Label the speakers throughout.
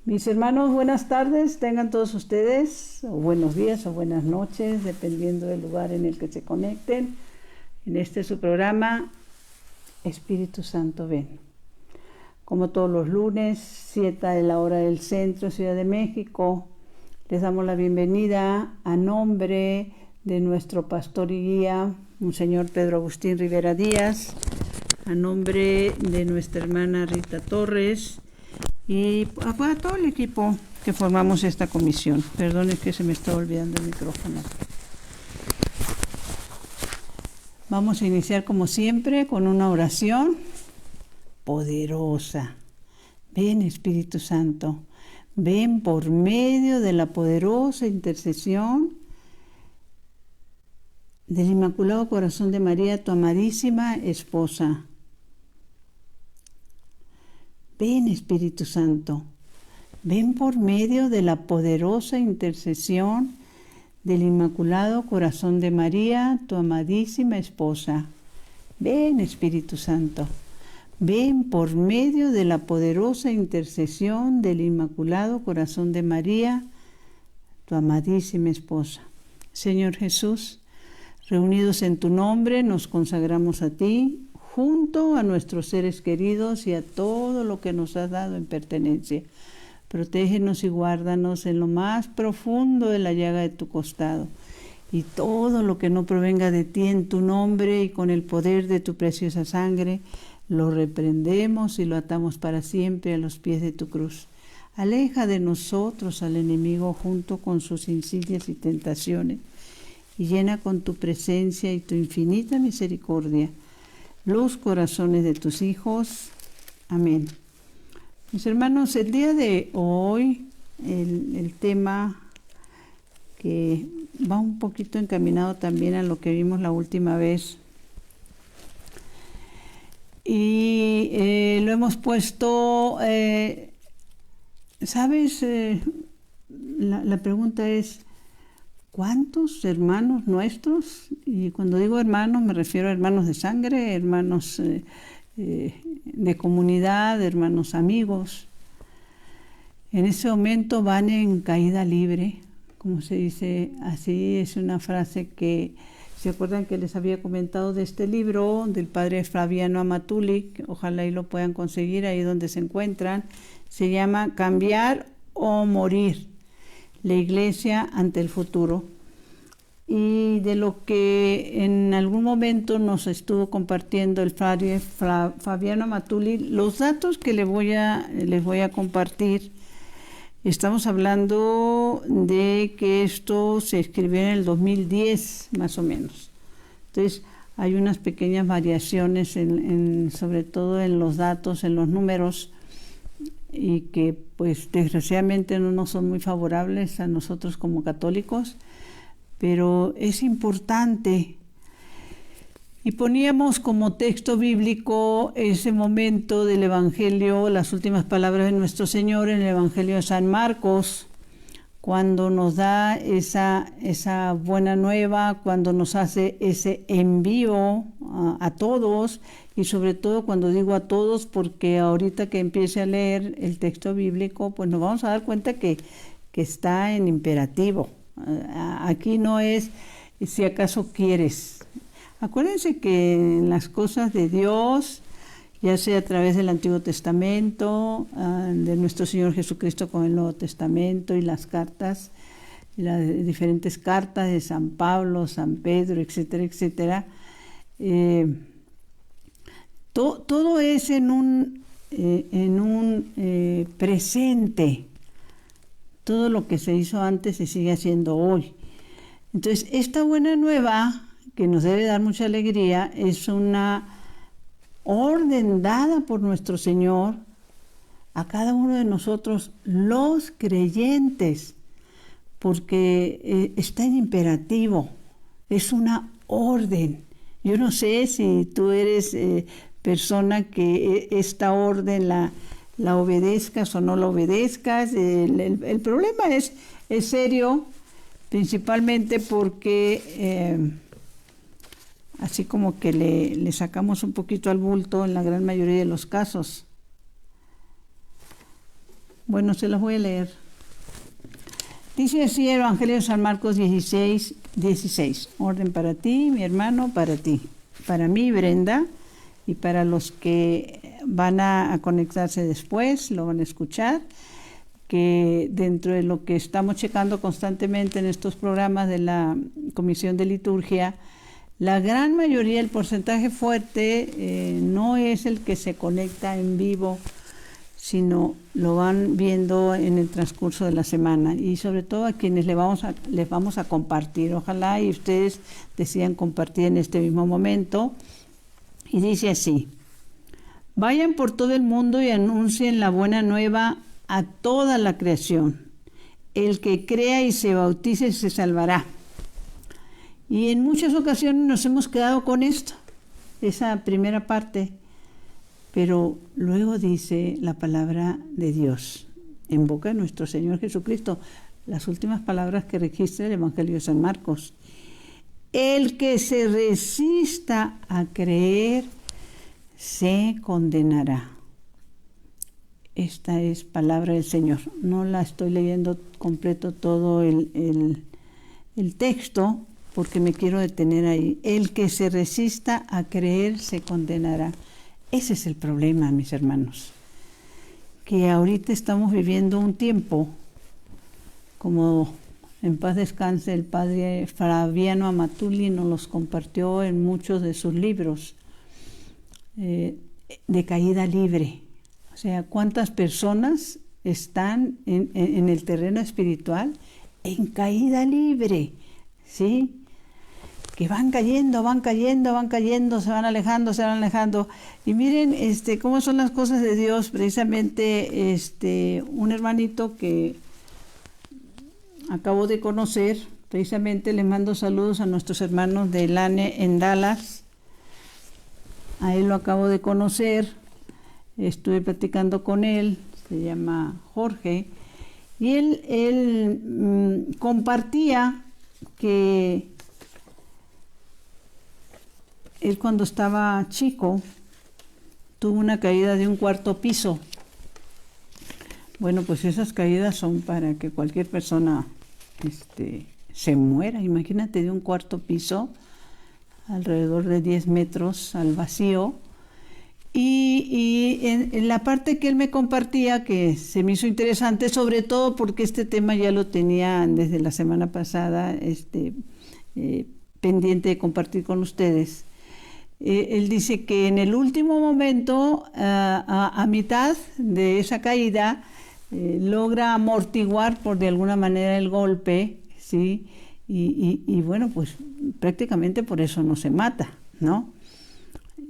Speaker 1: Mis hermanos, buenas tardes, tengan todos ustedes, o buenos días o buenas noches, dependiendo del lugar en el que se conecten. En este su programa, Espíritu Santo, ven. Como todos los lunes, 7 de la hora del centro, Ciudad de México, les damos la bienvenida a nombre de nuestro pastor y guía, Monseñor Pedro Agustín Rivera Díaz, a nombre de nuestra hermana Rita Torres, y a todo el equipo que formamos esta comisión. Perdón, es que se me está olvidando el micrófono. Vamos a iniciar como siempre con una oración poderosa. Ven, Espíritu Santo, ven por medio de la poderosa intercesión del Inmaculado Corazón de María, tu amadísima esposa. Ven, Espíritu Santo, ven por medio de la poderosa intercesión del Inmaculado Corazón de María, tu amadísima esposa. Ven, Espíritu Santo, ven por medio de la poderosa intercesión del Inmaculado Corazón de María, tu amadísima esposa. Señor Jesús, reunidos en tu nombre, nos consagramos a ti, junto a nuestros seres queridos y a todo lo que nos has dado en pertenencia. Protégenos y guárdanos en lo más profundo de la llaga de tu costado, y todo lo que no provenga de ti en tu nombre y con el poder de tu preciosa sangre, lo reprendemos y lo atamos para siempre a los pies de tu cruz. Aleja de nosotros al enemigo junto con sus insidias y tentaciones, y llena con tu presencia y tu infinita misericordia los corazones de tus hijos. Amén. Mis hermanos, el día de hoy, el tema que va un poquito encaminado también a lo que vimos la última vez, y lo hemos puesto, ¿sabes? La pregunta es, ¿cuántos hermanos nuestros? Y cuando digo hermanos me refiero a hermanos de sangre, hermanos de comunidad, hermanos amigos. En ese momento van en caída libre, como se dice así, es una frase que, ¿se acuerdan que les había comentado de este libro del padre Flaviano Amatuli? Ojalá ahí lo puedan conseguir, ahí donde se encuentran. Se llama Cambiar o Morir, la Iglesia ante el futuro. Y de lo que en algún momento nos estuvo compartiendo el padre Fabiano Amatuli, los datos que les voy a compartir, estamos hablando de que esto se escribió en el 2010 más o menos. Entonces hay unas pequeñas variaciones sobre todo en los datos, en los números, y que pues desgraciadamente no nos son muy favorables a nosotros como católicos, pero es importante. Y poníamos como texto bíblico ese momento del Evangelio, las últimas palabras de nuestro Señor en el Evangelio de San Marcos, cuando nos da esa buena nueva, cuando nos hace ese envío a todos, y sobre todo cuando digo a todos, porque ahorita que empiece a leer el texto bíblico, pues nos vamos a dar cuenta que está en imperativo. Aquí no es si acaso quieres. Acuérdense que en las cosas de Dios, ya sea a través del Antiguo Testamento, de nuestro Señor Jesucristo con el Nuevo Testamento y las cartas, las diferentes cartas de San Pablo, San Pedro, etcétera, etcétera, todo es en un presente. Todo lo que se hizo antes se sigue haciendo hoy. Entonces, esta buena nueva, que nos debe dar mucha alegría, es una orden dada por nuestro Señor a cada uno de nosotros, los creyentes, porque está en imperativo, es una orden. Yo no sé si tú eres persona que esta orden la obedezcas o no la obedezcas. El problema es serio, principalmente porque así como que le sacamos un poquito al bulto en la gran mayoría de los casos. Bueno, se los voy a leer. Dice así el Evangelio de San Marcos 16, 16. Orden para ti, mi hermano, para ti. Para mí, Brenda, y para los que van a conectarse después, lo van a escuchar, que dentro de lo que estamos checando constantemente en estos programas de la Comisión de Liturgia, la gran mayoría, el porcentaje fuerte, no es el que se conecta en vivo, sino lo van viendo en el transcurso de la semana, y sobre todo a quienes les vamos a compartir. Ojalá y ustedes decidan compartir en este mismo momento. Y dice así: vayan por todo el mundo y anuncien la buena nueva a toda la creación. El que crea y se bautice se salvará. Y en muchas ocasiones nos hemos quedado con esto, esa primera parte. Pero luego dice la palabra de Dios, en boca de nuestro Señor Jesucristo, las últimas palabras que registra el Evangelio de San Marcos. El que se resista a creer se condenará. Esta es palabra del Señor. No la estoy leyendo completo todo el texto, porque me quiero detener ahí. El que se resista a creer se condenará. Ese es el problema, mis hermanos, que ahorita estamos viviendo un tiempo, como en paz descanse el padre Fabiano Amatuli nos los compartió en muchos de sus libros, de caída libre. O sea, ¿cuántas personas están en el terreno espiritual en caída libre? ¿Sí? Que van cayendo, se van alejando. Y miren cómo son las cosas de Dios. Precisamente un hermanito que acabo de conocer, precisamente le mando saludos a nuestros hermanos de LANE en Dallas. A él lo acabo de conocer, estuve platicando con él, se llama Jorge, y él compartía que él, cuando estaba chico, tuvo una caída de un 4º piso. Bueno, pues esas caídas son para que cualquier persona se muera. Imagínate, de un 4º piso, alrededor de 10 metros al vacío. Y en la parte que él me compartía, que se me hizo interesante, sobre todo porque este tema ya lo tenía desde la semana pasada pendiente de compartir con ustedes. Él dice que en el último momento, a mitad de esa caída, logra amortiguar de alguna manera el golpe, ¿sí? Y bueno, pues prácticamente por eso no se mata, ¿no?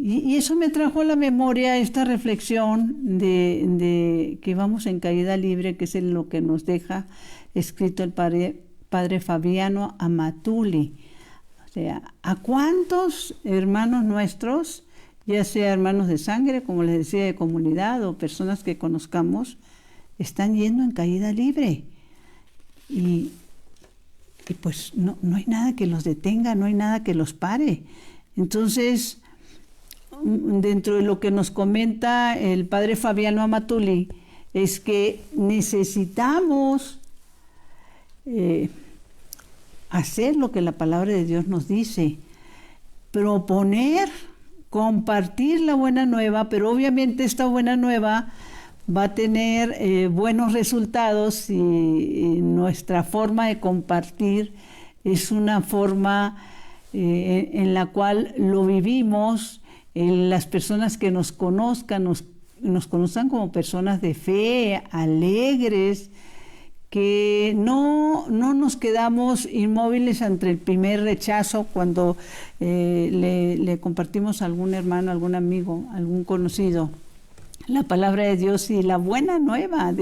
Speaker 1: Y eso me trajo a la memoria esta reflexión de que vamos en caída libre, que es lo que nos deja escrito el padre Fabiano Amatuli. O sea, ¿a cuántos hermanos nuestros, ya sea hermanos de sangre, como les decía, de comunidad, o personas que conozcamos, están yendo en caída libre? Y pues no hay nada que los detenga, no hay nada que los pare. Entonces, dentro de lo que nos comenta el padre Fabiano Amatuli, es que necesitamos hacer lo que la palabra de Dios nos dice, proponer, compartir la buena nueva, pero obviamente esta buena nueva va a tener buenos resultados si nuestra forma de compartir es una forma en la cual lo vivimos. Las personas que nos conozcan, nos conozcan como personas de fe, alegres, que no nos quedamos inmóviles ante el primer rechazo cuando le compartimos a algún hermano, algún amigo, algún conocido la palabra de Dios y la buena nueva.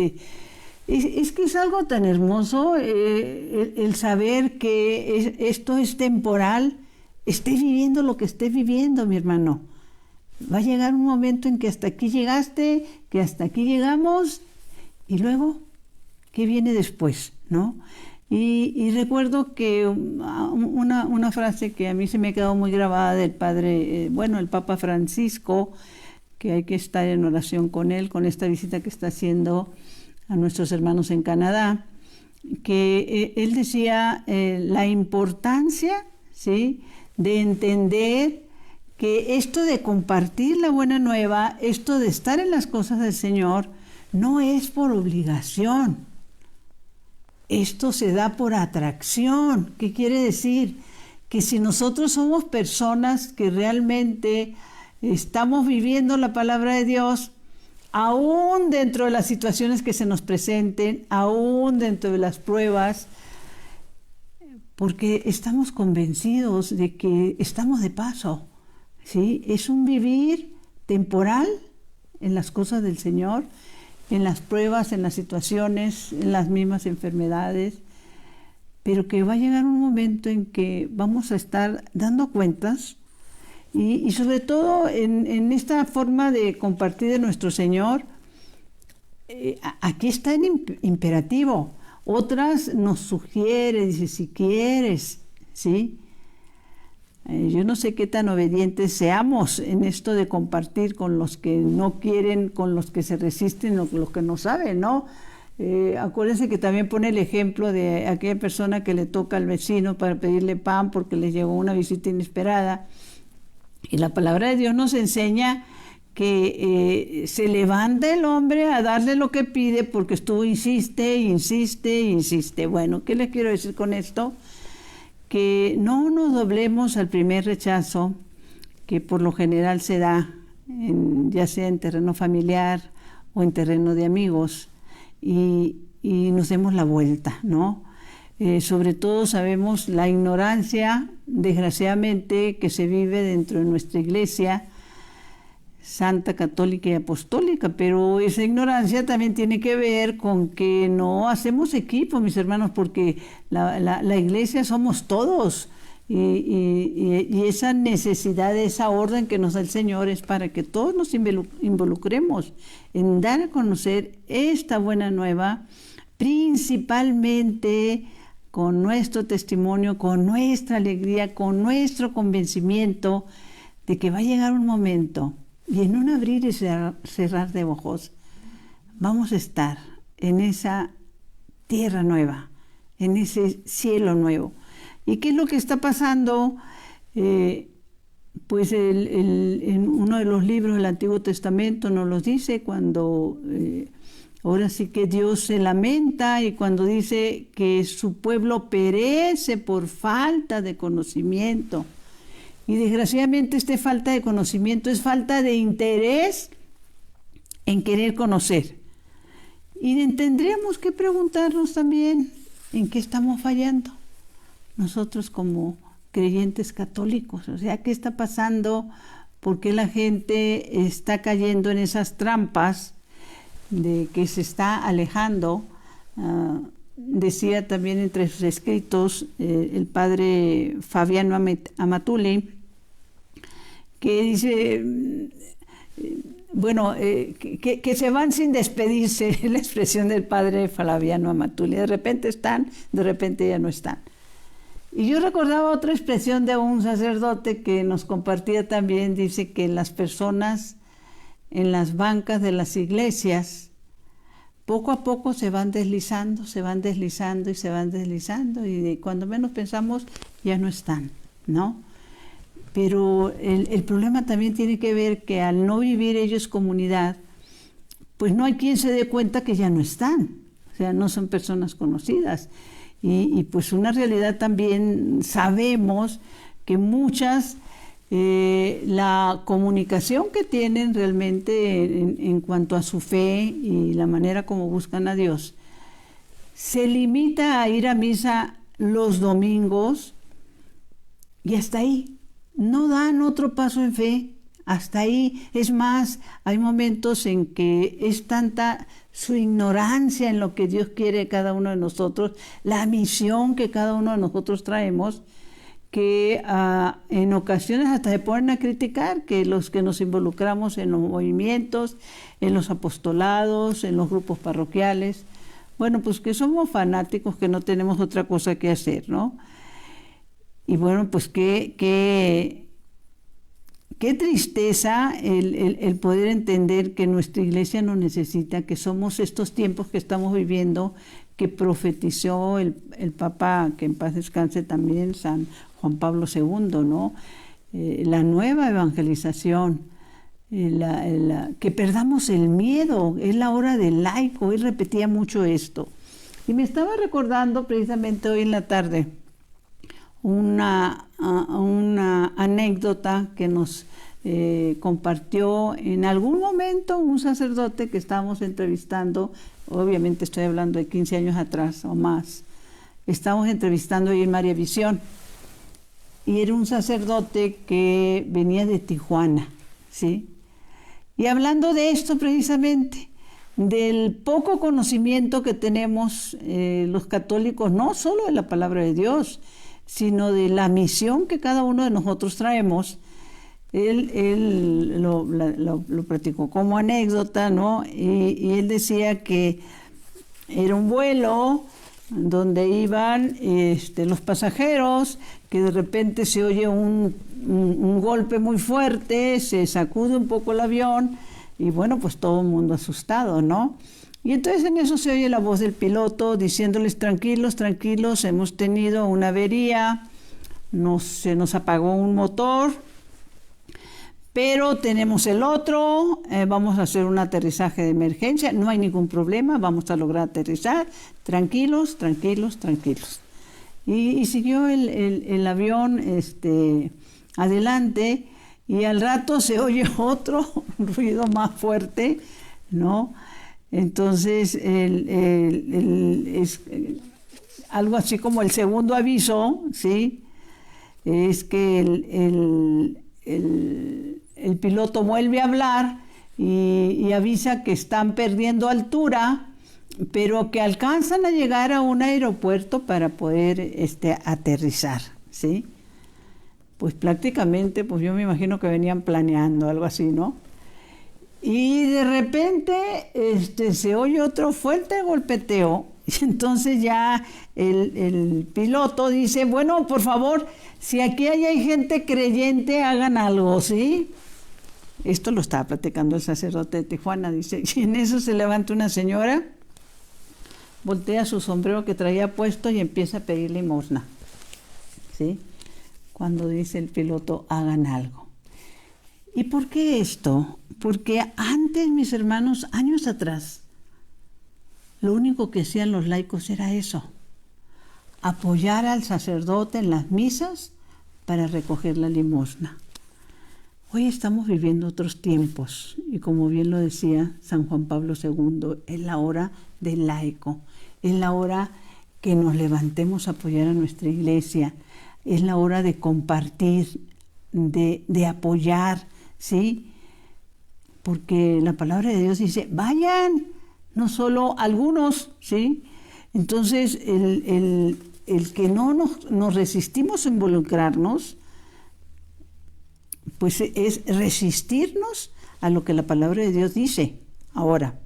Speaker 1: Es que es algo tan hermoso el saber que esto es temporal. Esté viviendo lo que esté viviendo, mi hermano. Va a llegar un momento en que hasta aquí llegaste, que hasta aquí llegamos, y luego, ¿qué viene después? ¿No? Y recuerdo que una frase que a mí se me ha quedado muy grabada del padre, el Papa Francisco, que hay que estar en oración con él, con esta visita que está haciendo a nuestros hermanos en Canadá, que él decía la importancia, ¿sí?, de entender que esto de compartir la buena nueva, esto de estar en las cosas del Señor, no es por obligación. Esto se da por atracción. ¿Qué quiere decir? Que si nosotros somos personas que realmente estamos viviendo la palabra de Dios, aún dentro de las situaciones que se nos presenten, aún dentro de las pruebas, porque estamos convencidos de que estamos de paso, ¿sí? Es un vivir temporal en las cosas del Señor, en las pruebas, en las situaciones, en las mismas enfermedades, pero que va a llegar un momento en que vamos a estar dando cuentas y sobre todo en esta forma de compartir de nuestro Señor. Aquí está en imperativo. Otras nos sugiere, dice, si quieres, ¿sí? Yo no sé qué tan obedientes seamos en esto de compartir con los que no quieren, con los que se resisten o con los que no saben, ¿no? Acuérdense que también pone el ejemplo de aquella persona que le toca al vecino para pedirle pan porque le llegó una visita inesperada. Y la palabra de Dios nos enseña que se levanta el hombre a darle lo que pide porque estuvo insiste. Bueno, ¿qué les quiero decir con esto? Que no nos doblemos al primer rechazo que por lo general se da, ya sea en terreno familiar o en terreno de amigos, y nos demos la vuelta, ¿no? Sobre todo sabemos la ignorancia, desgraciadamente, que se vive dentro de nuestra iglesia santa, católica y apostólica, pero esa ignorancia también tiene que ver con que no hacemos equipo, mis hermanos, porque la iglesia somos todos, y esa necesidad, esa orden que nos da el Señor es para que todos nos involucremos en dar a conocer esta buena nueva, principalmente con nuestro testimonio, con nuestra alegría, con nuestro convencimiento de que va a llegar un momento, y en un abrir y cerrar de ojos, vamos a estar en esa tierra nueva, en ese cielo nuevo. ¿Y qué es lo que está pasando? Pues en uno de los libros del Antiguo Testamento nos lo dice, cuando ahora sí que Dios se lamenta y cuando dice que su pueblo perece por falta de conocimiento. Y desgraciadamente esta falta de conocimiento es falta de interés en querer conocer. Y tendríamos que preguntarnos también en qué estamos fallando nosotros como creyentes católicos. O sea, ¿qué está pasando? ¿Por qué la gente está cayendo en esas trampas de que se está alejando? Decía también entre sus escritos el padre Fabiano Amatuli, que dice, bueno, que se van sin despedirse, es la expresión del padre Fabiano Amatuli. De repente están, de repente ya no están. Y yo recordaba otra expresión de un sacerdote que nos compartía también, dice que las personas en las bancas de las iglesias poco a poco se van deslizando y cuando menos pensamos ya no están, ¿no? Pero el problema también tiene que ver que al no vivir ellos comunidad, pues no hay quien se dé cuenta que ya no están, o sea, no son personas conocidas. Y pues una realidad también sabemos que muchas, la comunicación que tienen realmente en cuanto a su fe y la manera como buscan a Dios, se limita a ir a misa los domingos y hasta ahí. No dan otro paso en fe, hasta ahí. Es más, hay momentos en que es tanta su ignorancia en lo que Dios quiere de cada uno de nosotros, la misión que cada uno de nosotros traemos, que en ocasiones hasta se ponen a criticar que los que nos involucramos en los movimientos, en los apostolados, en los grupos parroquiales, bueno, pues que somos fanáticos, que no tenemos otra cosa que hacer, ¿no? Y bueno, pues qué qué tristeza el poder entender que nuestra iglesia nos necesita, que somos estos tiempos que estamos viviendo, que profetizó el Papa, que en paz descanse también, San Juan Pablo II, ¿no? La nueva evangelización, que perdamos el miedo, es la hora del laico. Él repetía mucho esto. Y me estaba recordando precisamente hoy en la tarde una anécdota que nos compartió en algún momento un sacerdote que estábamos entrevistando. Obviamente estoy hablando de 15 años atrás o más. Estábamos entrevistando hoy en María Visión. Y era un sacerdote que venía de Tijuana, ¿sí? Y hablando de esto precisamente, del poco conocimiento que tenemos los católicos, no solo de la palabra de Dios, sino de la misión que cada uno de nosotros traemos. Él lo platicó como anécdota, ¿no? Y él decía que era un vuelo donde iban los pasajeros, que de repente se oye un golpe muy fuerte, se sacude un poco el avión, y bueno, pues todo el mundo asustado, ¿no? Y entonces en eso se oye la voz del piloto diciéndoles: tranquilos, tranquilos, hemos tenido una avería, se nos apagó un motor, pero tenemos el otro, vamos a hacer un aterrizaje de emergencia, no hay ningún problema, vamos a lograr aterrizar, tranquilos, tranquilos, tranquilos. Y siguió el avión adelante, y al rato se oye otro ruido más fuerte, ¿no? Entonces, es algo así como el segundo aviso, ¿sí? Es que el piloto vuelve a hablar y avisa que están perdiendo altura, pero que alcanzan a llegar a un aeropuerto para poder aterrizar, ¿sí? Pues prácticamente, pues yo me imagino que venían planeando algo así, ¿no? Y de repente se oye otro fuerte golpeteo, y entonces ya el piloto dice: bueno, por favor, si aquí hay gente creyente, hagan algo, ¿sí? Esto lo estaba platicando el sacerdote de Tijuana, dice, y en eso se levanta una señora, voltea su sombrero que traía puesto y empieza a pedir limosna, ¿sí? Cuando dice el piloto: hagan algo. ¿Y por qué esto? Porque antes, mis hermanos, años atrás, lo único que hacían los laicos era eso: apoyar al sacerdote en las misas para recoger la limosna. Hoy estamos viviendo otros tiempos, y como bien lo decía San Juan Pablo II, es la hora del laico, es la hora que nos levantemos a apoyar a nuestra iglesia, es la hora de compartir, de apoyar, ¿sí? Porque la palabra de Dios dice: vayan, no solo algunos, ¿sí? Entonces, el que no nos resistimos a involucrarnos, pues es resistirnos a lo que la palabra de Dios dice. Ahora,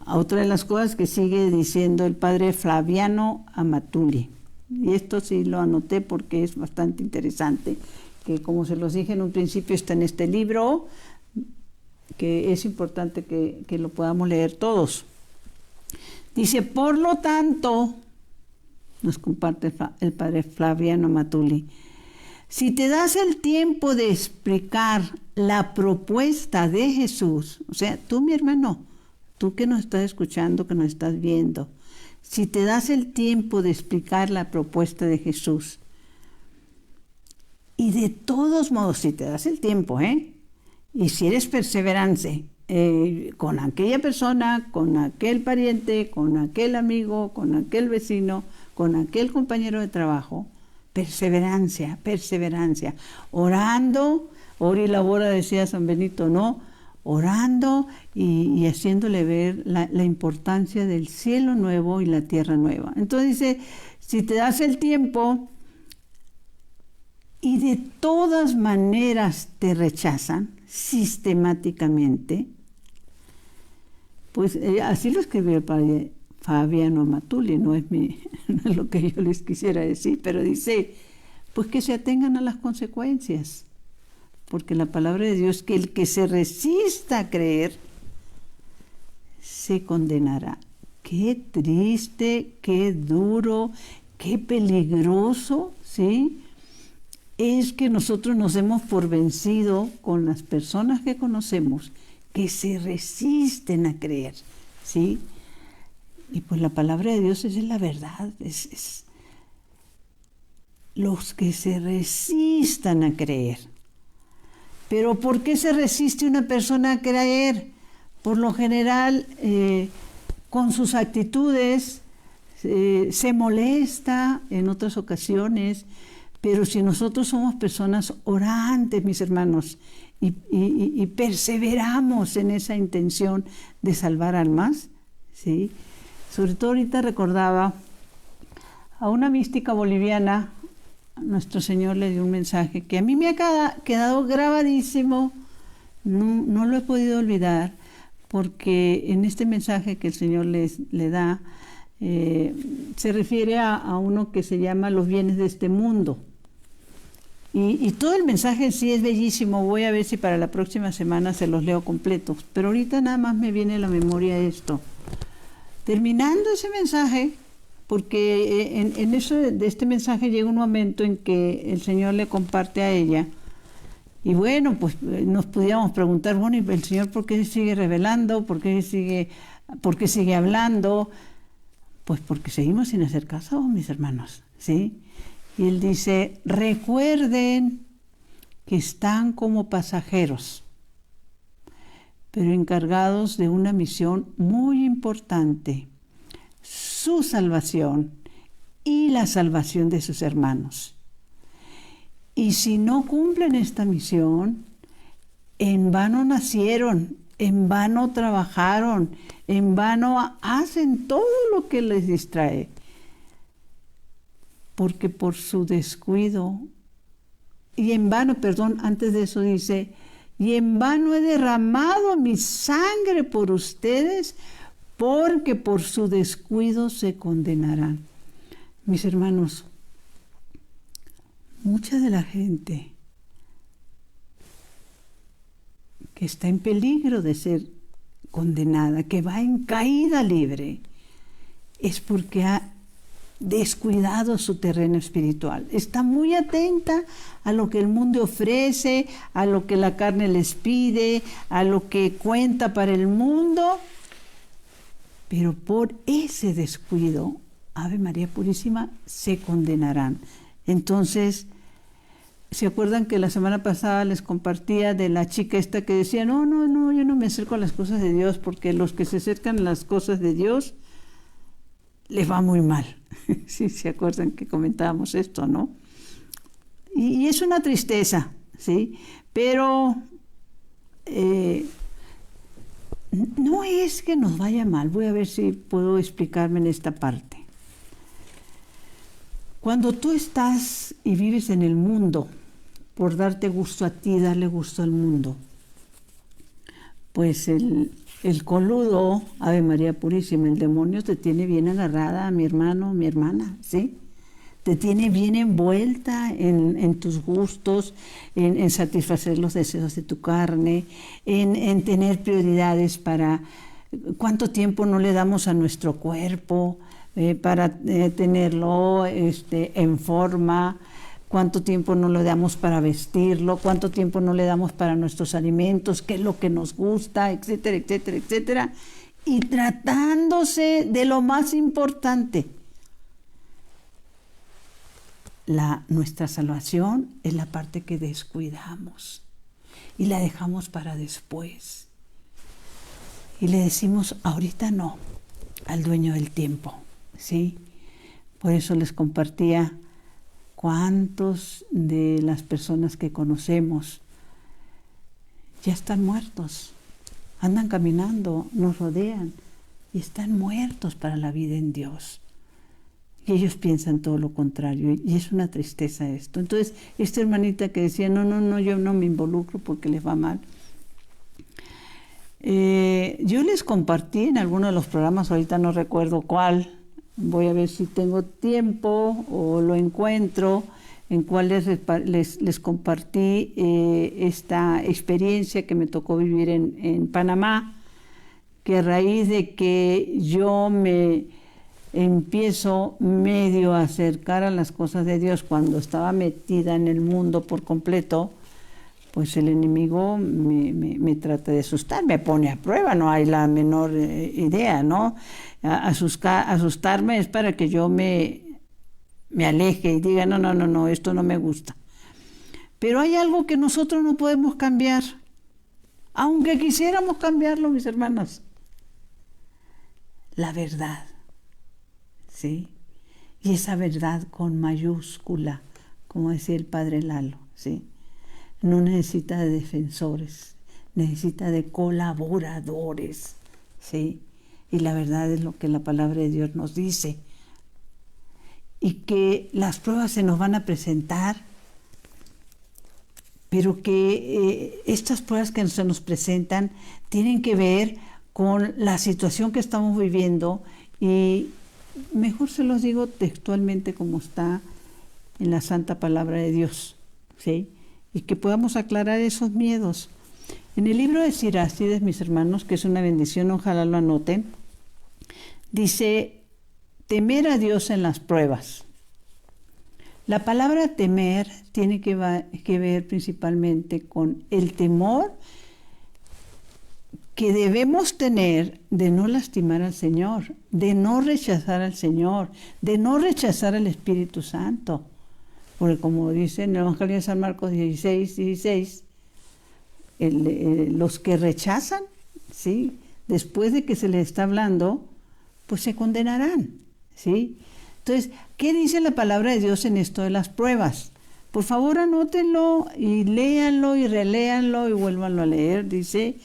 Speaker 1: otra de las cosas que sigue diciendo el padre Flaviano Amatuli, y esto sí lo anoté porque es bastante interesante, que como se los dije en un principio está en este libro, que es importante que lo podamos leer todos. Dice: por lo tanto, nos comparte el padre Flaviano Amatuli, si te das el tiempo de explicar la propuesta de Jesús, o sea, tú, mi hermano, tú que nos estás escuchando, que nos estás viendo, si te das el tiempo de explicar la propuesta de Jesús, y de todos modos, si te das el tiempo, y si eres perseverante con aquella persona, con aquel pariente, con aquel amigo, con aquel vecino, con aquel compañero de trabajo, perseverancia, perseverancia, orando, ora y labora, decía San Benito, ¿no? Orando y haciéndole ver la importancia del cielo nuevo y la tierra nueva. Entonces dice: si te das el tiempo y de todas maneras te rechazan sistemáticamente, pues así lo escribió el padre Fabiano Amatuli, no es lo que yo les quisiera decir, pero dice, pues que se atengan a las consecuencias, porque la palabra de Dios, que el que se resista a creer, se condenará. Qué triste, qué duro, qué peligroso, ¿sí? Es que nosotros nos hemos por vencido con las personas que conocemos, que se resisten a creer, ¿sí? Y pues la palabra de Dios es la verdad, es los que se resistan a creer. Pero ¿por qué se resiste una persona a creer? Por lo general, con sus actitudes, se molesta en otras ocasiones, pero si nosotros somos personas orantes, mis hermanos, y perseveramos en esa intención de salvar almas, ¿sí? Sobre todo ahorita recordaba a una mística boliviana. Nuestro Señor le dio un mensaje que a mí me ha quedado grabadísimo, no lo he podido olvidar, porque en este mensaje que el Señor le da, se refiere a uno que se llama los bienes de este mundo. Y todo el mensaje en sí es bellísimo. Voy a ver si para la próxima semana se los leo completos, pero ahorita nada más me viene a la memoria esto. Terminando ese mensaje, porque en eso de este mensaje llega un momento en que el Señor le comparte a ella, y bueno, pues nos podíamos preguntar, bueno, ¿y el Señor por qué sigue revelando? ¿Por qué sigue hablando? Pues porque seguimos sin hacer caso, mis hermanos, ¿sí? Y Él dice, recuerden que están como pasajeros, pero encargados de una misión muy importante, su salvación y la salvación de sus hermanos. Y si no cumplen esta misión, en vano nacieron, en vano trabajaron, en vano hacen todo lo que les distrae. Porque por su descuido, y en vano, perdón, antes de eso dice, y en vano he derramado mi sangre por ustedes, porque por su descuido se condenarán. Mis hermanos, mucha de la gente que está en peligro de ser condenada, que va en caída libre, es porque ha descuidado su terreno espiritual. Está muy atenta a lo que el mundo ofrece, a lo que la carne les pide, a lo que cuenta para el mundo, pero por ese descuido, Ave María Purísima, se condenarán. Entonces, ¿se acuerdan que la semana pasada les compartía de la chica esta que decía, no, yo no me acerco a las cosas de Dios, porque los que se acercan a las cosas de Dios les va muy mal? Sí, ¿se acuerdan que comentábamos esto, no? Y es una tristeza, ¿sí? Pero no es que nos vaya mal. Voy a ver si puedo explicarme en esta parte. Cuando tú estás y vives en el mundo, por darte gusto a ti, darle gusto al mundo, pues el coludo, Ave María Purísima, el demonio te tiene bien agarrada, mi hermano, mi hermana, ¿sí? Te tiene bien envuelta en tus gustos, en satisfacer los deseos de tu carne, en tener prioridades para cuánto tiempo no le damos a nuestro cuerpo para tenerlo en forma, cuánto tiempo no le damos para vestirlo, cuánto tiempo no le damos para nuestros alimentos, qué es lo que nos gusta, etcétera, etcétera, etcétera. Y tratándose de lo más importante, nuestra salvación es la parte que descuidamos y la dejamos para después. Y le decimos, ahorita no, al dueño del tiempo, ¿sí? Por eso les compartía cuántos de las personas que conocemos ya están muertos, andan caminando, nos rodean y están muertos para la vida en Dios. Y ellos piensan todo lo contrario, y es una tristeza esto. Entonces, esta hermanita que decía, no, yo no me involucro porque les va mal. Yo les compartí en alguno de los programas, ahorita no recuerdo cuál, voy a ver si tengo tiempo o lo encuentro, en cual les compartí esta experiencia que me tocó vivir en Panamá, que a raíz de que yo me empiezo medio a acercar a las cosas de Dios cuando estaba metida en el mundo por completo, pues el enemigo me trata de asustar, me pone a prueba, no hay la menor idea, ¿no? Asustarme es para que yo me aleje y diga, no, esto no me gusta. Pero hay algo que nosotros no podemos cambiar, aunque quisiéramos cambiarlo, mis hermanos. La verdad, ¿sí? Y esa verdad con mayúscula, como decía el padre Lalo, ¿sí? No necesita de defensores, necesita de colaboradores, ¿sí? Y la verdad es lo que la palabra de Dios nos dice. Y que las pruebas se nos van a presentar, pero que estas pruebas que se nos presentan tienen que ver con la situación que estamos viviendo, y mejor se los digo textualmente como está en la santa palabra de Dios, ¿sí? Y que podamos aclarar esos miedos. En el libro de Sirácides, mis hermanos, que es una bendición, ojalá lo anoten, dice: temer a Dios en las pruebas. La palabra temer tiene que ver principalmente con el temor que debemos tener de no lastimar al Señor, de no rechazar al Señor, de no rechazar al Espíritu Santo. Porque como dice en el Evangelio de San Marcos 16, los que rechazan, ¿sí?, después de que se les está hablando, pues se condenarán, ¿sí? Entonces, ¿qué dice la palabra de Dios en esto de las pruebas? Por favor, anótenlo y léanlo y reléanlo y vuélvanlo a leer. Dice: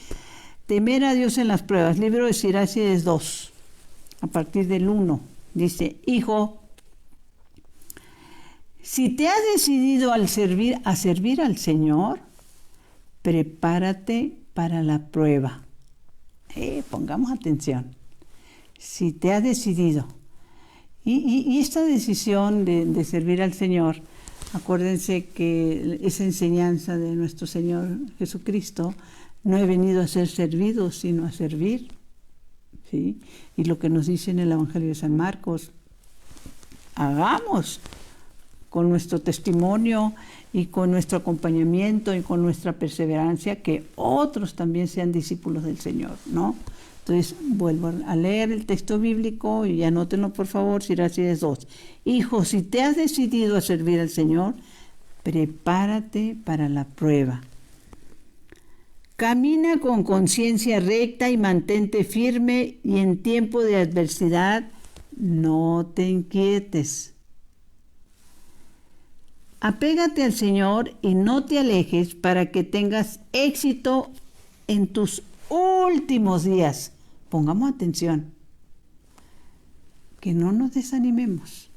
Speaker 1: temer a Dios en las pruebas. Libro de Sirácides 2, a partir del 1. Dice: hijo, si te has decidido a servir al Señor, prepárate para la prueba. Pongamos atención. Si te has decidido. Y esta decisión de servir al Señor, acuérdense que esa enseñanza de nuestro Señor Jesucristo: no he venido a ser servido, sino a servir, ¿sí? Y lo que nos dice en el Evangelio de San Marcos: hagamos con nuestro testimonio y con nuestro acompañamiento y con nuestra perseverancia que otros también sean discípulos del Señor, ¿no? Entonces, vuelvo a leer el texto bíblico y anótenlo, por favor, Sirácides 2. Hijo, si te has decidido a servir al Señor, prepárate para la prueba. Camina con conciencia recta y mantente firme, y en tiempo de adversidad no te inquietes. Apégate al Señor y no te alejes, para que tengas éxito en tus últimos días. Pongamos atención, que no nos desanimemos.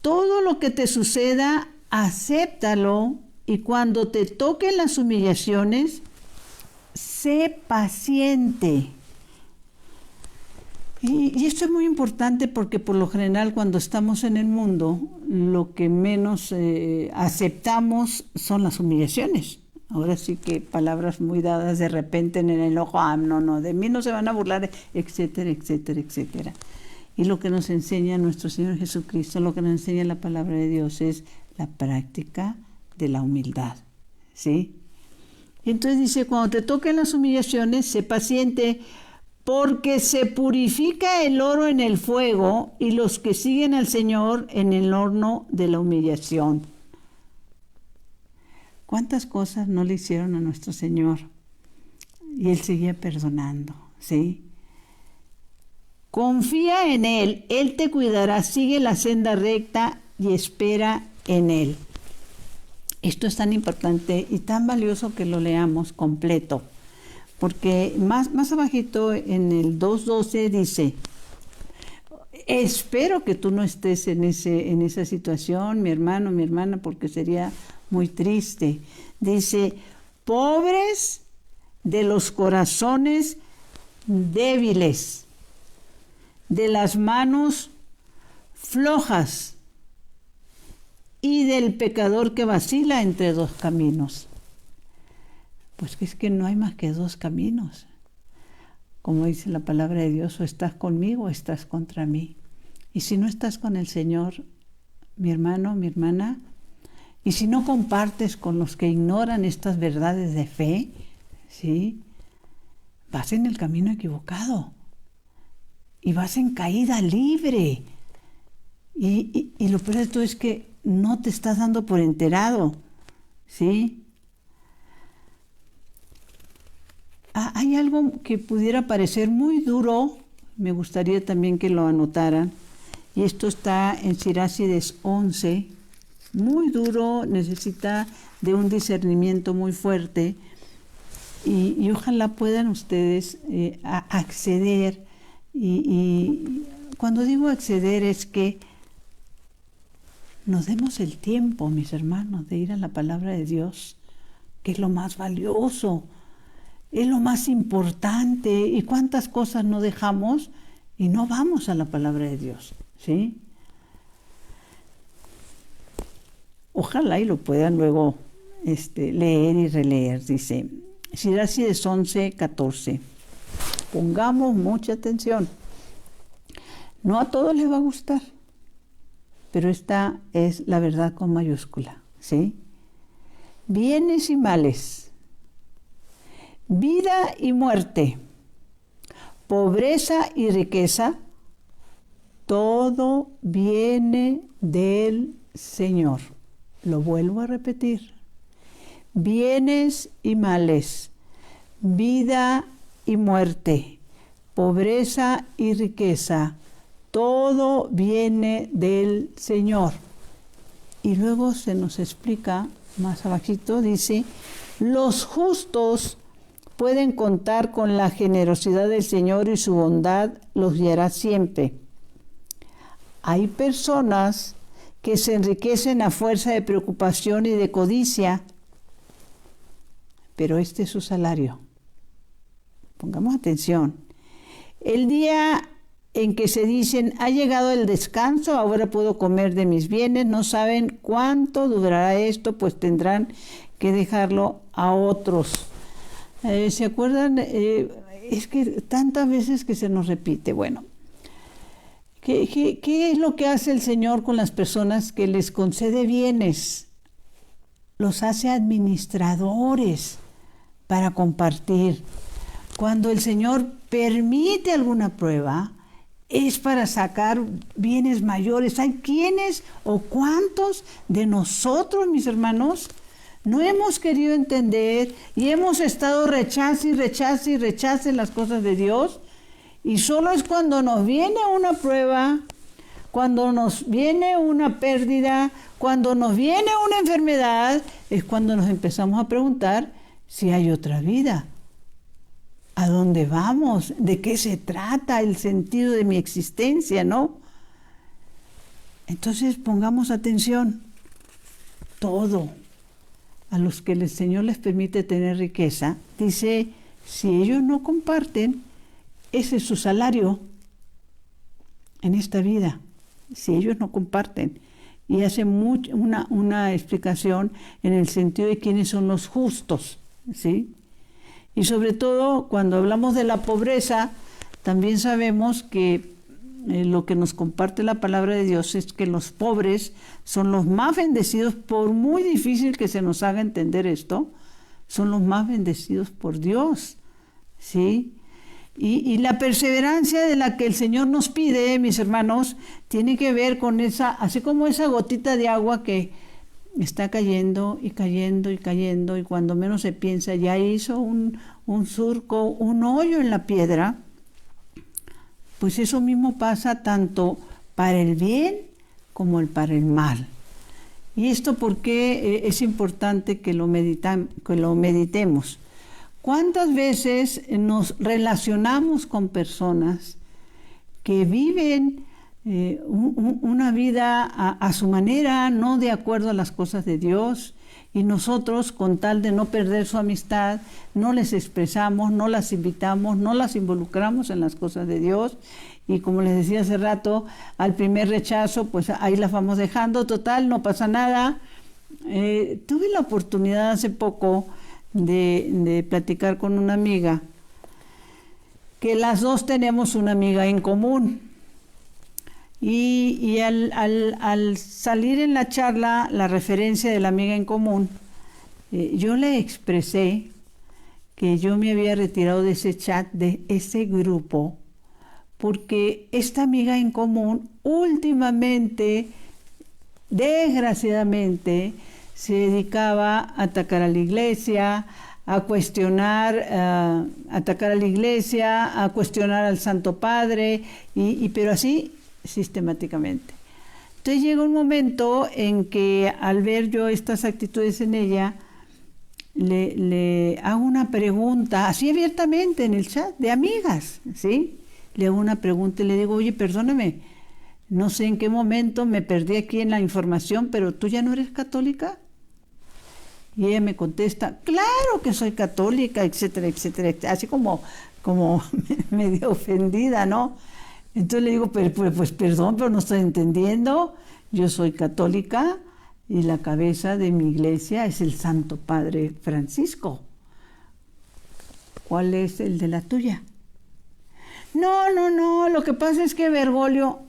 Speaker 1: Todo lo que te suceda, acéptalo, y cuando te toquen las humillaciones, sé paciente. Y esto es muy importante, porque por lo general cuando estamos en el mundo, lo que menos aceptamos son las humillaciones. Ahora sí que palabras muy dadas de repente en el enojo: no, de mí no se van a burlar, etcétera, etcétera, etcétera. Y lo que nos enseña nuestro Señor Jesucristo, lo que nos enseña la palabra de Dios, es la práctica de la humildad, ¿sí? Entonces dice: cuando te toquen las humillaciones, sé paciente, porque se purifica el oro en el fuego, y los que siguen al Señor en el horno de la humillación. ¿Cuántas cosas no le hicieron a nuestro Señor? Y Él seguía perdonando, ¿sí? Confía en Él, Él te cuidará, sigue la senda recta y espera en Él. Esto es tan importante y tan valioso que lo leamos completo, porque más abajito en el 2.12 dice: espero que tú no estés en esa situación, mi hermano, mi hermana, porque sería muy triste. Dice: pobres de los corazones débiles, de las manos flojas, y del pecador que vacila entre dos caminos. Pues que es que no hay más que dos caminos. Como dice la palabra de Dios, o estás conmigo o estás contra mí. Y si no estás con el Señor, mi hermano, mi hermana, y si no compartes con los que ignoran estas verdades de fe, ¿sí?, vas en el camino equivocado y vas en caída libre. Y lo peor de todo es que no te estás dando por enterado, ¿sí? Hay algo que pudiera parecer muy duro, me gustaría también que lo anotaran, y esto está en Sirácides 11, muy duro, necesita de un discernimiento muy fuerte, y ojalá puedan ustedes acceder, y cuando digo acceder es que nos demos el tiempo, mis hermanos, de ir a la palabra de Dios, que es lo más valioso, es lo más importante. Y cuántas cosas no dejamos y no vamos a la palabra de Dios, ¿sí? Ojalá y lo puedan luego leer y releer. Dice Sirácides 11, 14. Pongamos mucha atención. No a todos les va a gustar, pero esta es la verdad con mayúscula, ¿sí? Bienes y males, vida y muerte, pobreza y riqueza, todo viene del Señor. Lo vuelvo a repetir. Bienes y males, vida y muerte, pobreza y riqueza, todo viene del Señor. Y luego se nos explica más abajito, dice, los justos pueden contar con la generosidad del Señor y su bondad los guiará siempre. Hay personas que se enriquecen a fuerza de preocupación y de codicia, pero este es su salario. Pongamos atención. El día en que se dicen, ha llegado el descanso, ahora puedo comer de mis bienes, no saben cuánto durará esto, pues tendrán que dejarlo a otros. ¿Se acuerdan? Es que tantas veces que se nos repite. Bueno, ¿qué es lo que hace el Señor con las personas que les concede bienes? Los hace administradores para compartir. Cuando el Señor permite alguna prueba, es para sacar bienes mayores. ¿Hay quiénes o cuántos de nosotros, mis hermanos, no hemos querido entender y hemos estado rechace las cosas de Dios? Y solo es cuando nos viene una prueba, cuando nos viene una pérdida, cuando nos viene una enfermedad, es cuando nos empezamos a preguntar si hay otra vida. ¿A dónde vamos? ¿De qué se trata el sentido de mi existencia, no? Entonces pongamos atención. Todo a los que el Señor les permite tener riqueza, dice, si ellos no comparten, ese es su salario en esta vida. Si ellos no comparten. Y hace una explicación en el sentido de quiénes son los justos, ¿sí? Y sobre todo, cuando hablamos de la pobreza, también sabemos que lo que nos comparte la palabra de Dios es que los pobres son los más bendecidos, por muy difícil que se nos haga entender esto, son los más bendecidos por Dios, ¿sí? Y la perseverancia de la que el Señor nos pide, mis hermanos, tiene que ver con esa, así como esa gotita de agua que está cayendo y cayendo y cayendo, y cuando menos se piensa ya hizo un surco, un hoyo en la piedra. Pues eso mismo pasa tanto para el bien como para el mal. Y esto porque es importante que lo meditemos. ¿Cuántas veces nos relacionamos con personas que viven una vida a su manera, no de acuerdo a las cosas de Dios, y nosotros, con tal de no perder su amistad, no les expresamos, no las invitamos, no las involucramos en las cosas de Dios, y como les decía hace rato, al primer rechazo, pues ahí las vamos dejando, total, no pasa nada. Tuve la oportunidad hace poco de platicar con una amiga, que las dos tenemos una amiga en común. Y al salir en la charla la referencia de la amiga en común, yo le expresé que yo me había retirado de ese chat, de ese grupo, porque esta amiga en común últimamente, desgraciadamente, se dedicaba a atacar a la iglesia, a cuestionar, atacar a la iglesia, a cuestionar al Santo Padre, pero así sistemáticamente. Entonces llega un momento en que al ver yo estas actitudes en ella, le hago una pregunta, así abiertamente en el chat, de amigas, ¿sí? Le hago una pregunta y le digo, oye, perdóname, no sé en qué momento me perdí aquí en la información, pero ¿tú ya no eres católica? Y ella me contesta, claro que soy católica, etcétera, etcétera, así como medio ofendida, ¿no? Entonces le digo, pues perdón, pero no estoy entendiendo. Yo soy católica y la cabeza de mi iglesia es el Santo Padre Francisco. ¿Cuál es el de la tuya? No, lo que pasa es que Bergoglio...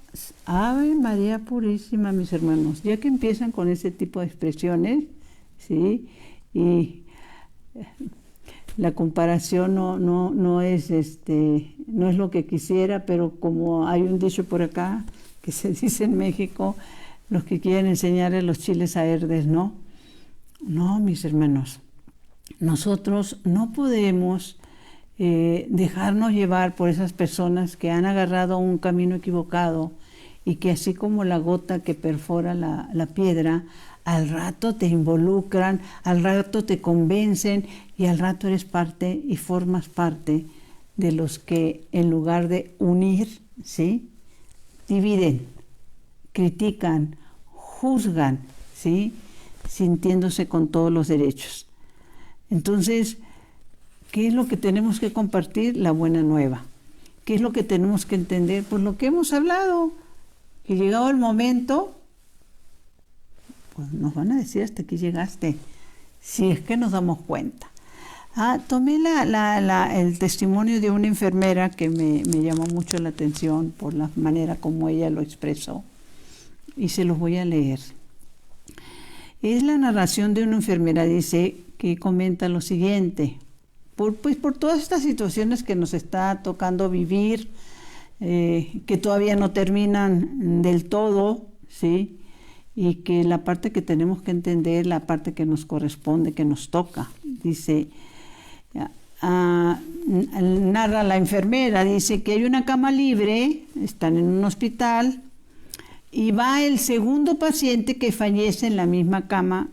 Speaker 1: Ave María Purísima, mis hermanos, ya que empiezan con ese tipo de expresiones, ¿sí? Y la comparación no es no es lo que quisiera, pero como hay un dicho por acá que se dice en México, los que quieren enseñarle los chiles a Herdes, ¿no? No, mis hermanos, nosotros no podemos dejarnos llevar por esas personas que han agarrado un camino equivocado y que así como la gota que perfora la piedra, al rato te involucran, al rato te convencen y al rato eres parte y formas parte de los que en lugar de unir, ¿sí?, dividen, critican, juzgan, ¿sí?, sintiéndose con todos los derechos. Entonces, ¿qué es lo que tenemos que compartir? La buena nueva. ¿Qué es lo que tenemos que entender? Pues lo que hemos hablado, que llegado el momento, pues nos van a decir hasta aquí llegaste, si es que nos damos cuenta. Tomé el testimonio de una enfermera que me llamó mucho la atención por la manera como ella lo expresó, y se los voy a leer. Es la narración de una enfermera, dice, que comenta lo siguiente. Por todas estas situaciones que nos está tocando vivir, que todavía no terminan del todo, ¿sí?, y que la parte que tenemos que entender, la parte que nos corresponde, que nos toca. Dice, narra la enfermera, dice que hay una cama libre, están en un hospital, y va el segundo paciente que fallece en la misma cama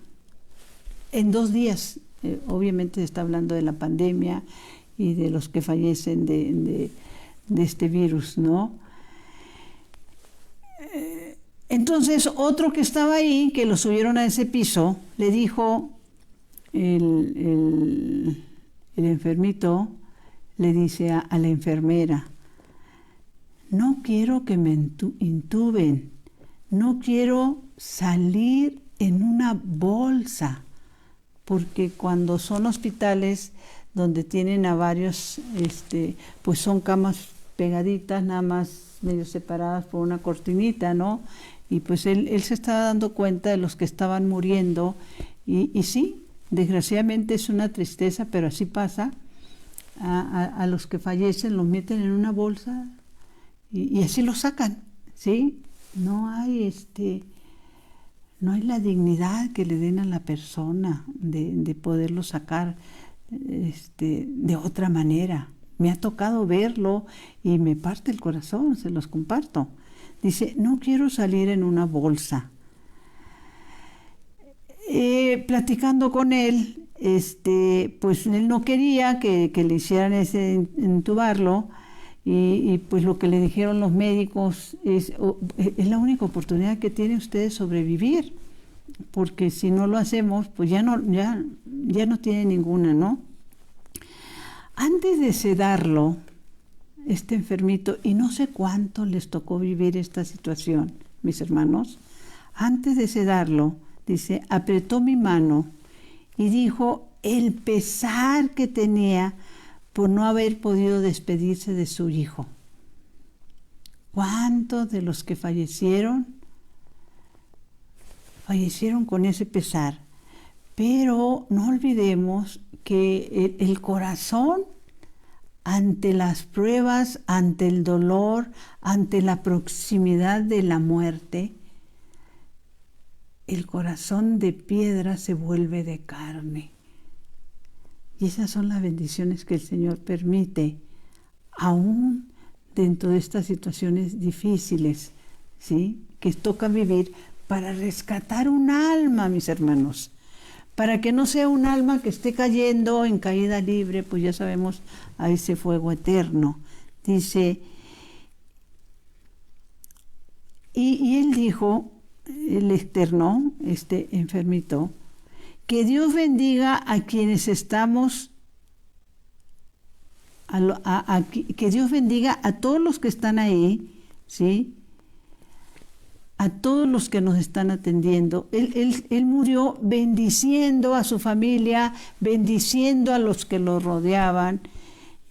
Speaker 1: en 2 días. Obviamente se está hablando de la pandemia y de los que fallecen de este virus, ¿no? Entonces, otro que estaba ahí, que lo subieron a ese piso, le dijo, el enfermito le dice a la enfermera, no quiero que me intuben, no quiero salir en una bolsa, porque cuando son hospitales donde tienen a varios, pues son camas pegaditas, nada más medio separadas por una cortinita, ¿no? Y pues él se estaba dando cuenta de los que estaban muriendo, y sí, desgraciadamente es una tristeza, pero así pasa. A los que fallecen los meten en una bolsa y así los sacan, ¿sí? No hay la dignidad que le den a la persona de poderlo sacar de otra manera. Me ha tocado verlo y me parte el corazón, se los comparto. Dice, no quiero salir en una bolsa. Platicando con él, pues él no quería que le hicieran ese intubarlo, y pues lo que le dijeron los médicos es la única oportunidad que tiene usted de sobrevivir, porque si no lo hacemos, pues ya no tiene ninguna, ¿no? Antes de sedarlo, este enfermito, y no sé cuánto les tocó vivir esta situación, mis hermanos. Antes de sedarlo, dice, apretó mi mano y dijo el pesar que tenía por no haber podido despedirse de su hijo. ¿Cuántos de los que fallecieron con ese pesar? Pero no olvidemos que el corazón, ante las pruebas, ante el dolor, ante la proximidad de la muerte, el corazón de piedra se vuelve de carne. Y esas son las bendiciones que el Señor permite, aún dentro de estas situaciones difíciles, ¿sí?, que toca vivir para rescatar un alma, mis hermanos. Para que no sea un alma que esté cayendo en caída libre, pues ya sabemos, a ese fuego eterno. Dice, y él dijo, el externó, este enfermito, que Dios bendiga a quienes estamos, que Dios bendiga a todos los que están ahí, ¿sí?, a todos los que nos están atendiendo. Él murió bendiciendo a su familia, bendiciendo a los que lo rodeaban,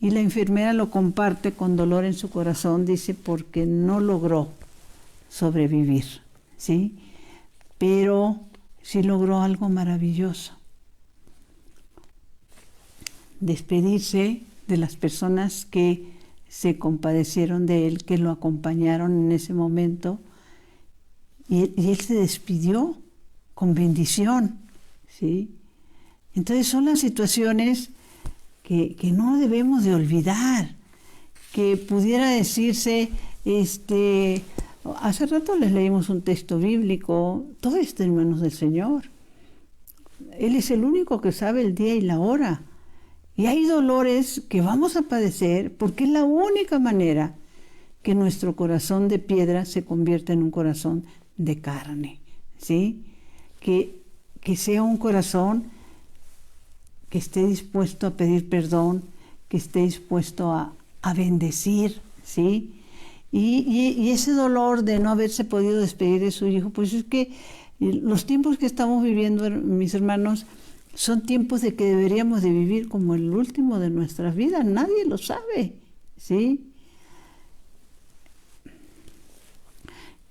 Speaker 1: y la enfermera lo comparte con dolor en su corazón, dice, porque no logró sobrevivir, ¿sí? Pero sí logró algo maravilloso: despedirse de las personas que se compadecieron de él, que lo acompañaron en ese momento. Y él se despidió con bendición, ¿sí? Entonces son las situaciones que no debemos de olvidar, que pudiera decirse, hace rato les leímos un texto bíblico, todo está en manos del Señor. Él es el único que sabe el día y la hora. Y hay dolores que vamos a padecer porque es la única manera que nuestro corazón de piedra se convierta en un corazón de carne, ¿sí? Que sea un corazón que esté dispuesto a pedir perdón, que esté dispuesto a bendecir, ¿sí? Y ese dolor de no haberse podido despedir de su hijo, pues es que los tiempos que estamos viviendo, mis hermanos, son tiempos de que deberíamos de vivir como el último de nuestras vidas. Nadie lo sabe, ¿sí?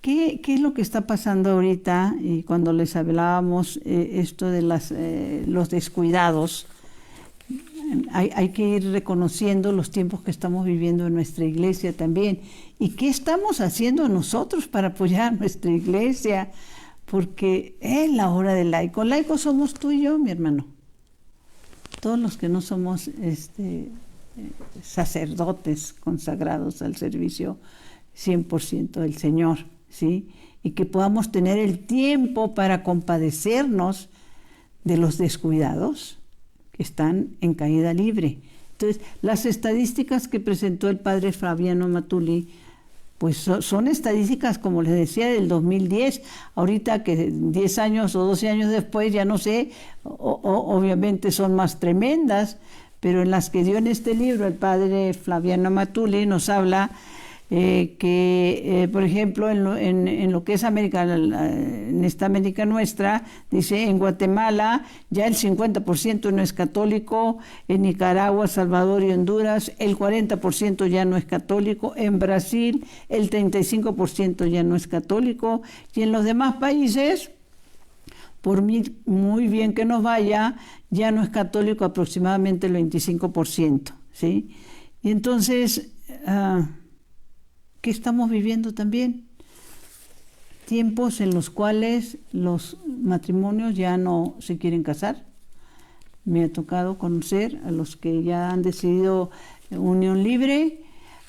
Speaker 1: ¿Qué es lo que está pasando ahorita? Y cuando les hablábamos esto de los descuidados, hay que ir reconociendo los tiempos que estamos viviendo en nuestra iglesia también. ¿Y qué estamos haciendo nosotros para apoyar a nuestra iglesia? Porque es la hora del laico. Laicos somos tú y yo, mi hermano. Todos los que no somos sacerdotes consagrados al servicio 100% del Señor, ¿sí? Y que podamos tener el tiempo para compadecernos de los descuidados que están en caída libre. Entonces, las estadísticas que presentó el padre Flaviano Matuli, pues son estadísticas, como les decía, del 2010. Ahorita que 10 años o 12 años después, ya no sé, obviamente son más tremendas, pero en las que dio en este libro el padre Flaviano Matuli nos habla que, por ejemplo, en lo que es América, en esta América nuestra, dice, en Guatemala ya el 50% no es católico, en Nicaragua, Salvador y Honduras el 40% ya no es católico, en Brasil el 35% ya no es católico, y en los demás países, por muy bien que nos vaya, ya no es católico aproximadamente el 25%, ¿sí? Y entonces, ¿qué estamos viviendo también? Tiempos en los cuales los matrimonios ya no se quieren casar. Me ha tocado conocer a los que ya han decidido unión libre.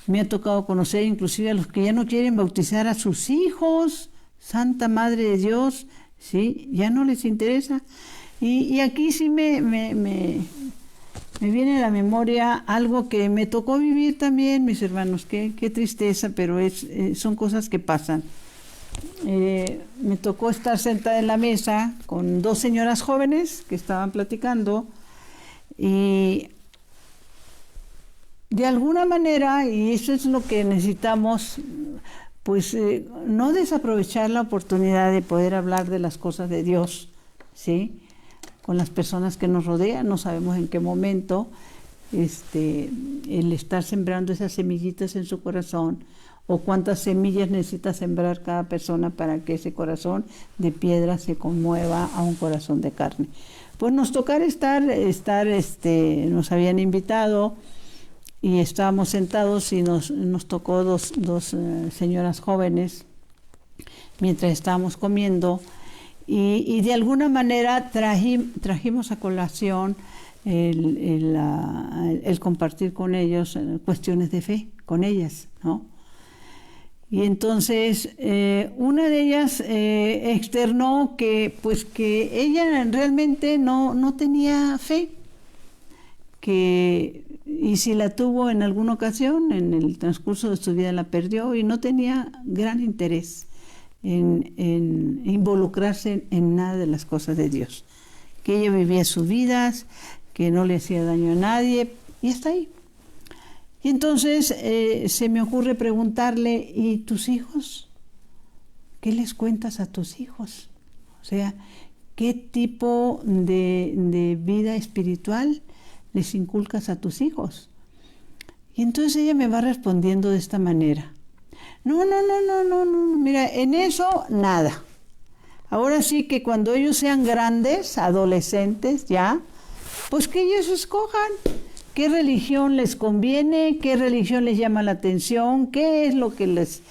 Speaker 1: Me ha tocado conocer inclusive a los que ya no quieren bautizar a sus hijos. Santa Madre de Dios, ¿sí? Ya no les interesa. Y aquí sí me viene a la memoria algo que me tocó vivir también, mis hermanos. Qué tristeza, pero son cosas que pasan. Me tocó estar sentada en la mesa con dos señoras jóvenes que estaban platicando, y de alguna manera, y eso es lo que necesitamos, pues no desaprovechar la oportunidad de poder hablar de las cosas de Dios, ¿sí? Con las personas que nos rodean, no sabemos en qué momento el estar sembrando esas semillitas en su corazón, o cuántas semillas necesita sembrar cada persona para que ese corazón de piedra se conmueva a un corazón de carne. Pues nos tocará nos habían invitado y estábamos sentados y nos tocó dos señoras jóvenes mientras estábamos comiendo, y de alguna manera trajimos a colación el compartir con ellos cuestiones de fe, con ellas, ¿no? Y entonces una de ellas externó que ella realmente no tenía fe, y si la tuvo en alguna ocasión, en el transcurso de su vida la perdió, y no tenía gran interés en involucrarse en nada de las cosas de Dios, que ella vivía sus vidas, que no le hacía daño a nadie, y está ahí. Y entonces se me ocurre preguntarle, ¿y tus hijos? ¿Qué les cuentas a tus hijos? O sea, ¿qué tipo de vida espiritual les inculcas a tus hijos? Y entonces ella me va respondiendo de esta manera. No, mira, en eso nada. Ahora sí que cuando ellos sean grandes, adolescentes ya, pues que ellos escojan qué religión les conviene, qué religión les llama la atención, qué es lo que les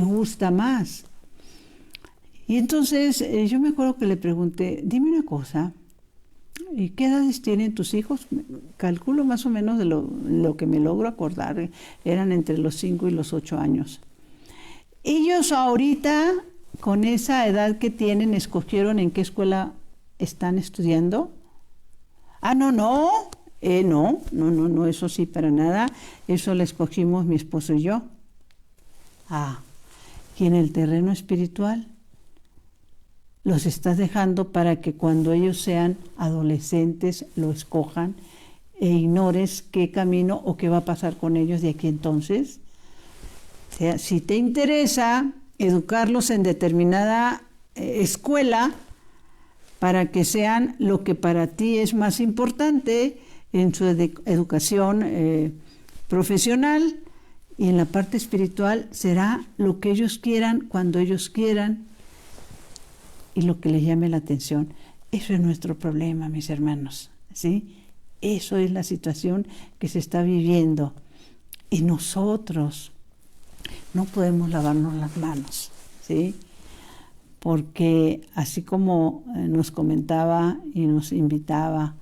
Speaker 1: gusta más. Y entonces yo me acuerdo que le pregunté, dime una cosa, ¿y qué edades tienen tus hijos? Calculo más o menos de lo que me logro acordar, eran entre los 5 y los 8 años. Ellos ahorita, con esa edad que tienen, escogieron en qué escuela están estudiando. Ah, no, eso sí, para nada. Eso lo escogimos mi esposo y yo. Ah, y en el terreno espiritual los estás dejando para que cuando ellos sean adolescentes lo escojan e ignores qué camino o qué va a pasar con ellos de aquí entonces. O sea, si te interesa educarlos en determinada escuela para que sean lo que para ti es más importante en su educación profesional, y en la parte espiritual será lo que ellos quieran, cuando ellos quieran, y lo que les llame la atención. Eso es nuestro problema, mis hermanos, ¿sí? Eso es la situación que se está viviendo. Y nosotros no podemos lavarnos las manos, ¿sí? Porque así como nos comentaba y nos invitaba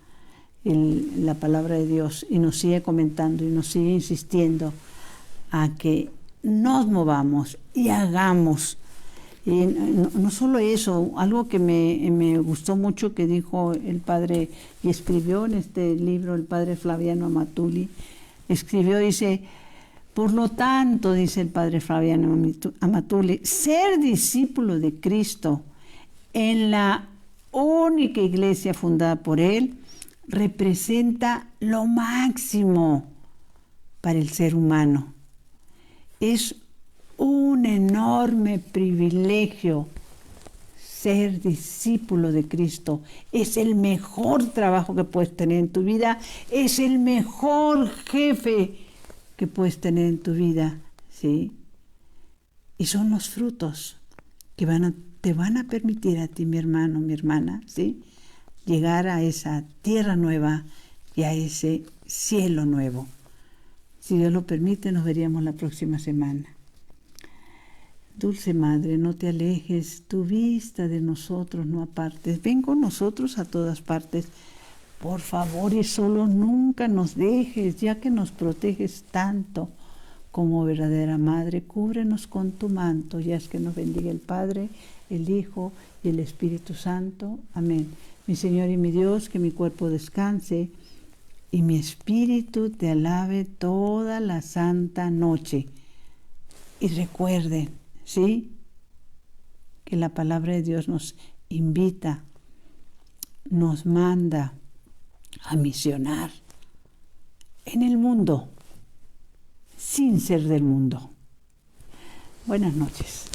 Speaker 1: la palabra de Dios, y nos sigue comentando y nos sigue insistiendo a que nos movamos y hagamos. Y no solo eso, algo que me gustó mucho que dijo el padre, y escribió en este libro el padre Flaviano Amatuli, escribió, dice: por lo tanto, dice el padre Flaviano Amatuli, ser discípulo de Cristo en la única iglesia fundada por él representa lo máximo para el ser humano. Es un enorme privilegio ser discípulo de Cristo. Es el mejor trabajo que puedes tener en tu vida, es el mejor jefe que puedes tener en tu vida, ¿sí? Y son los frutos que te van a permitir a ti, mi hermano, mi hermana, ¿sí?, llegar a esa tierra nueva y a ese cielo nuevo. Si Dios lo permite, nos veríamos la próxima semana. Dulce Madre, no te alejes, tu vista de nosotros no apartes. Ven con nosotros a todas partes. Por favor, y solo nunca nos dejes, ya que nos proteges tanto como verdadera Madre. Cúbrenos con tu manto, y haz que nos bendiga el Padre, el Hijo y el Espíritu Santo. Amén. Mi Señor y mi Dios, que mi cuerpo descanse y mi espíritu te alabe toda la santa noche. Y recuerden, ¿sí?, que la palabra de Dios nos invita, nos manda a misionar en el mundo, sin ser del mundo. Buenas noches.